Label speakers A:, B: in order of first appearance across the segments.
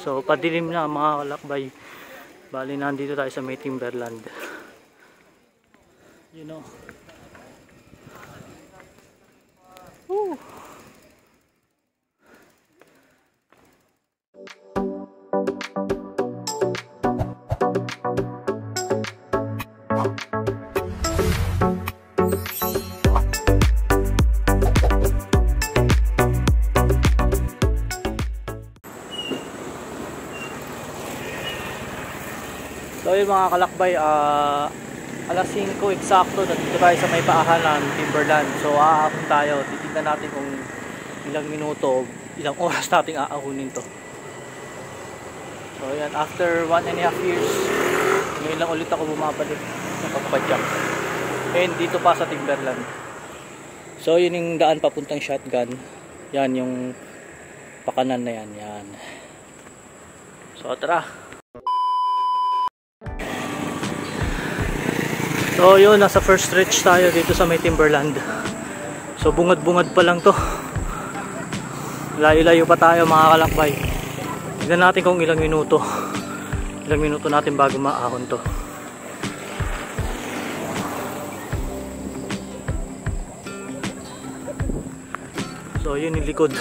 A: So padilim na mga kalakbay. Bali nandito tayo sa may Timberland. You know. Woo! So yun mga kalakbay, alas 5 eksakto, nandito tayo sa may paahanan, Timberland. So aahon tayo, titignan natin kung ilang minuto, ilang oras nating aahunin to. So yan, after 1.5 years, ngayon lang ulit ako bumabalik ng pagpadyak. And dito pa sa Timberland. So yun yung daan papuntang Shotgun. Yan yung pakanan na yan, yan. So tara. So yun, nasa first stretch tayo dito sa may Timberland. So bungad-bungad pa lang to. Layo-layo pa tayo mga kalakbay. Tignan natin kung ilang minuto. Ilang minuto natin bago maahon to. So yun yung likod.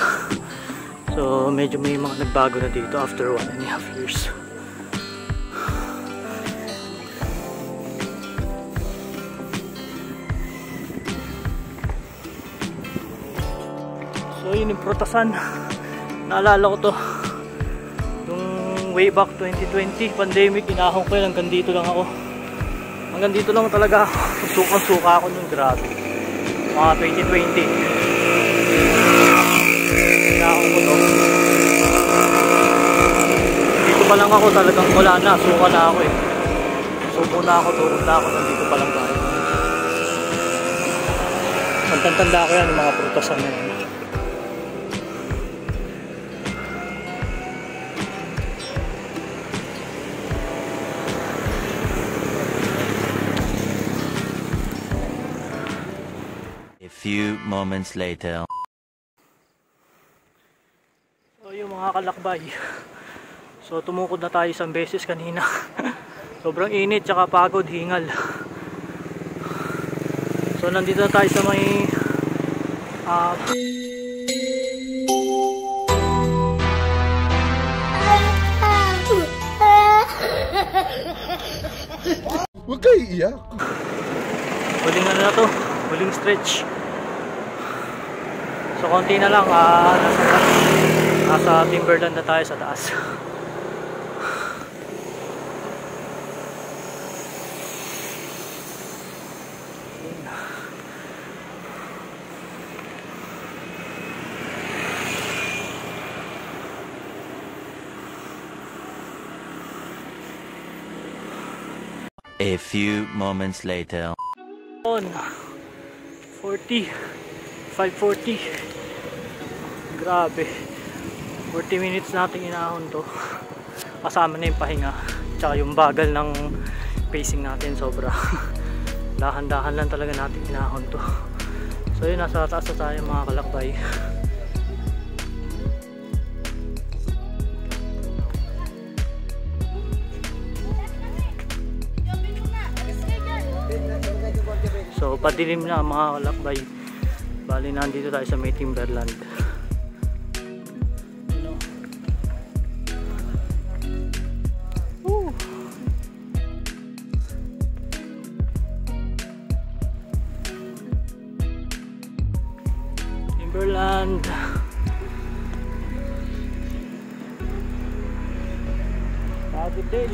A: So medyo may mga nagbago na dito after 1.5 years. So yun yung Prutasan. Naalala ko to yung way back 2020 pandemic, inahon ko yun. Hanggang dito lang ako. Hanggang dito lang talaga. Sukang-suka ako nun, grabe. Mga 2020 inahon ko to. Dito pa lang ako, talagang wala na. Suka na ako eh. Suko na ako, turun na ako. Nandito pa lang tayo. Tanda ko yan yung mga Prutasan na yan.
B: Few moments later.
A: So yung mga kalakbay, so tumukod na tayo isang beses kanina. Sobrang init tsaka pagod, hingal. So nandito na tayo sa may
C: huwag kayo iiyak.
A: huling ano na to, huling stretch. So konti na lang, nasa Timberland na tayo sa taas.
B: A few moments later.
A: On 40, 5:40. Grabe. 40 minutes nating inahon to. Kasama na yung pahinga. Tsaka yung bagal ng pacing natin, sobra. Dahan-dahan lang talaga natin inahon to. So yun, nasa taas na tayo mga kalakbay. So padilim na mga kalakbay. Bali nandito tayo sa may Timberland. You know. Woo. Timberland. Pagod din.